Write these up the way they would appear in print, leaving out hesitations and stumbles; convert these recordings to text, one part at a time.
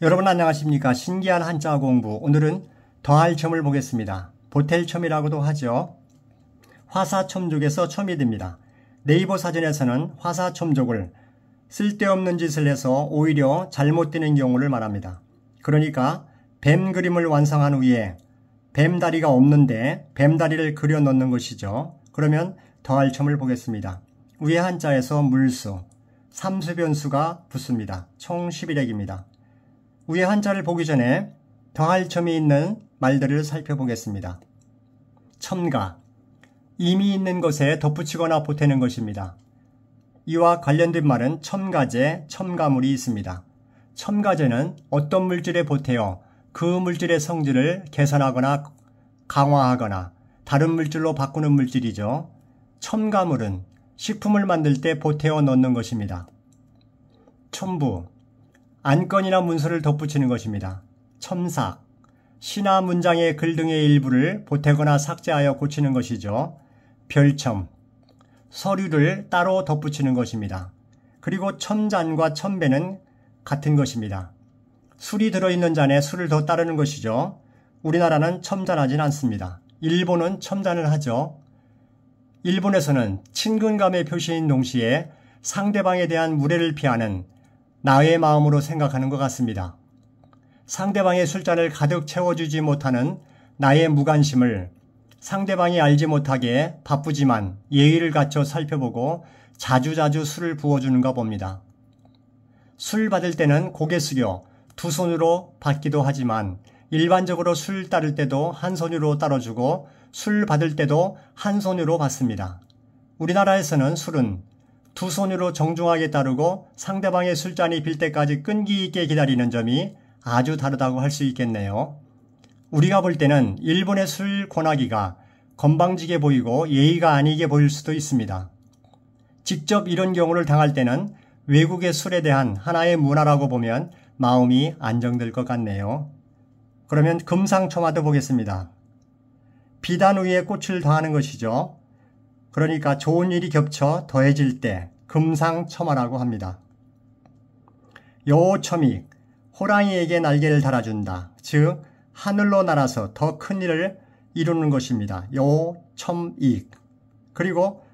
여러분 안녕하십니까? 신기한 한자 공부. 오늘은 더할 첨을 보겠습니다. 보탤 첨이라고도 하죠. 화사첨족에서 첨이 됩니다. 네이버 사전에서는 화사첨족을 쓸데없는 짓을 해서 오히려 잘못되는 경우를 말합니다. 그러니까 뱀 그림을 완성한 후에 뱀다리가 없는데 뱀다리를 그려 넣는 것이죠. 그러면 더할 첨을 보겠습니다. 위에 한자에서 물수, 삼수변수가 붙습니다. 총 11액입니다. 위에 한자를 보기 전에 더할 첨이 있는 말들을 살펴보겠습니다. 첨가, 이미 있는 것에 덧붙이거나 보태는 것입니다. 이와 관련된 말은 첨가제, 첨가물이 있습니다. 첨가제는 어떤 물질에 보태어 그 물질의 성질을 개선하거나 강화하거나 다른 물질로 바꾸는 물질이죠. 첨가물은 식품을 만들 때 보태어 넣는 것입니다. 첨부, 안건이나 문서를 덧붙이는 것입니다. 첨삭, 시나 문장의 글 등의 일부를 보태거나 삭제하여 고치는 것이죠. 별첨, 서류를 따로 덧붙이는 것입니다. 그리고 첨잔과 첨배는 같은 것입니다. 술이 들어있는 잔에 술을 더 따르는 것이죠. 우리나라는 첨잔하진 않습니다. 일본은 첨잔을 하죠. 일본에서는 친근감의 표시인 동시에 상대방에 대한 무례를 피하는 나의 마음으로 생각하는 것 같습니다. 상대방의 술잔을 가득 채워주지 못하는 나의 무관심을 상대방이 알지 못하게 바쁘지만 예의를 갖춰 살펴보고 자주자주 술을 부어주는가 봅니다. 술 받을 때는 고개 숙여 두 손으로 받기도 하지만 일반적으로 술 따를 때도 한 손으로 따라주고 술 받을 때도 한 손으로 받습니다. 우리나라에서는 술은 두 손으로 정중하게 따르고 상대방의 술잔이 빌 때까지 끈기 있게 기다리는 점이 아주 다르다고 할 수 있겠네요. 우리가 볼 때는 일본의 술 권하기가 건방지게 보이고 예의가 아니게 보일 수도 있습니다. 직접 이런 경우를 당할 때는 외국의 술에 대한 하나의 문화라고 보면 마음이 안정될 것 같네요. 그러면 금상첨화도 보겠습니다. 비단 위에 꽃을 더하는 것이죠. 그러니까 좋은 일이 겹쳐 더해질 때 금상첨화라고 합니다. 여호첨익, 호랑이에게 날개를 달아준다. 즉 하늘로 날아서 더 큰 일을 이루는 것입니다. 여호첨익. 그리고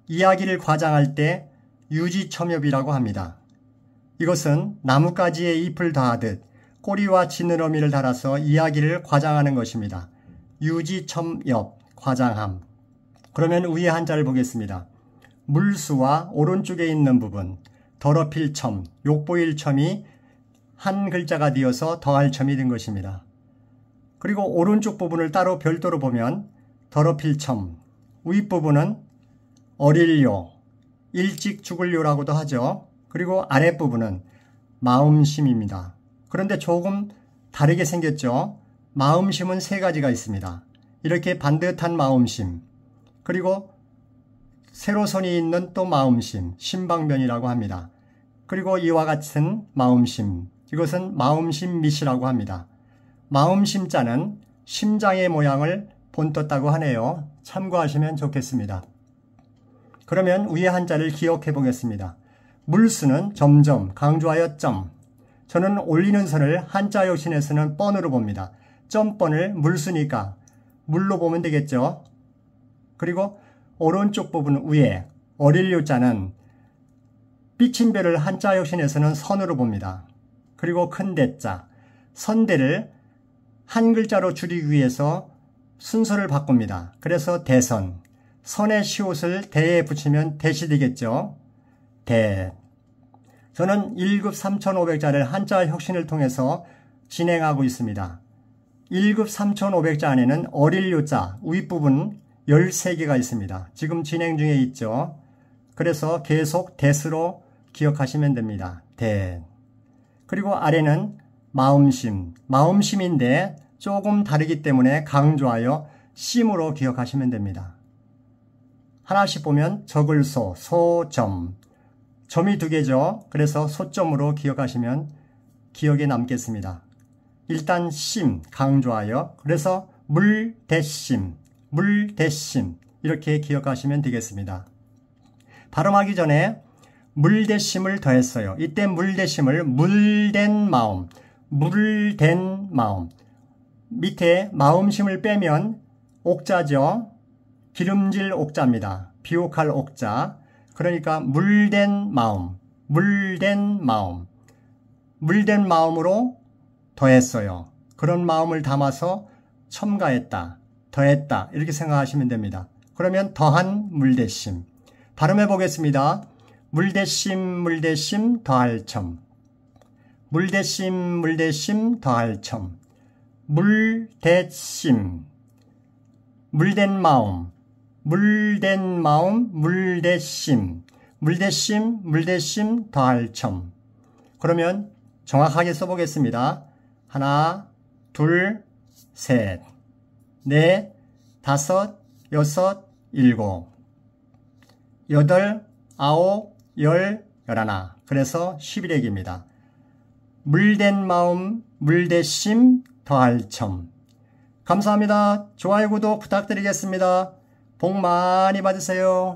이야기를 과장할 때 유지첨엽이라고 합니다. 이것은 나뭇가지에 잎을 더하듯 꼬리와 지느러미를 달아서 이야기를 과장하는 것입니다. 유지첨엽, 과장함. 그러면 위에 한자를 보겠습니다. 물수와 오른쪽에 있는 부분, 더럽힐 첨, 욕보일 첨이 한 글자가 되어서 더할 첨이 된 것입니다. 그리고 오른쪽 부분을 따로 별도로 보면 더럽힐 첨, 윗부분은 어릴요, 일찍 죽을요라고도 하죠. 그리고 아랫부분은 마음심입니다. 그런데 조금 다르게 생겼죠. 마음심은 세 가지가 있습니다. 이렇게 반듯한 마음심, 그리고 세로선이 있는 또 마음심, 심방면이라고 합니다. 그리고 이와 같은 마음심, 이것은 마음심 밑이라고 합니다. 마음심자는 심장의 모양을 본떴다고 하네요. 참고하시면 좋겠습니다. 그러면 위에 한자를 기억해 보겠습니다. 물수는 점점, 강조하여 점. 저는 올리는 선을 한자 역신에서는 뻔으로 봅니다. 점뻔을 물수니까 물로 보면 되겠죠. 그리고 오른쪽 부분 위에 어릴 요자는 삐침별을 한자 역신에서는 선으로 봅니다. 그리고 큰 대자, 선대를 한 글자로 줄이기 위해서 순서를 바꿉니다. 그래서 대선, 선의 시옷을 대에 붙이면 대시 되겠죠. 대. 저는 1급 3,500자를 한자 혁신을 통해서 진행하고 있습니다. 1급 3,500자 안에는 어릴 요자 윗부분 13개가 있습니다. 지금 진행 중에 있죠. 그래서 계속 대수로 기억하시면 됩니다. 대. 그리고 아래는 마음심, 마음심인데 조금 다르기 때문에 강조하여 심으로 기억하시면 됩니다. 하나씩 보면 적을소, 소점, 점이 두 개죠. 그래서 소점으로 기억하시면 기억에 남겠습니다. 일단 심, 강조하여, 그래서 물대심, 물대심 이렇게 기억하시면 되겠습니다. 발음하기 전에 물대심을 더했어요. 이때 물대심을 물된 마음, 물된 마음. 밑에 마음심을 빼면 옥자죠. 기름질 옥자입니다. 비옥할 옥자. 그러니까 물된 마음, 물된 마음. 물된 마음으로 더했어요. 그런 마음을 담아서 첨가했다, 더했다 이렇게 생각하시면 됩니다. 그러면 더한 물대심. 발음해 보겠습니다. 물대심 물대심 더할 첨. 물대심 물대심 더할 첨. 물대심. 물된 마음. 물된 마음 물대심. 물대심 물대심 더할 첨. 그러면 정확하게 써보겠습니다. 하나, 둘, 셋, 넷, 다섯, 여섯, 일곱, 여덟, 아홉, 열, 열하나. 그래서 11액입니다. 물된 마음, 물대심, 더할 첨. 감사합니다. 좋아요, 구독 부탁드리겠습니다. 복 많이 받으세요.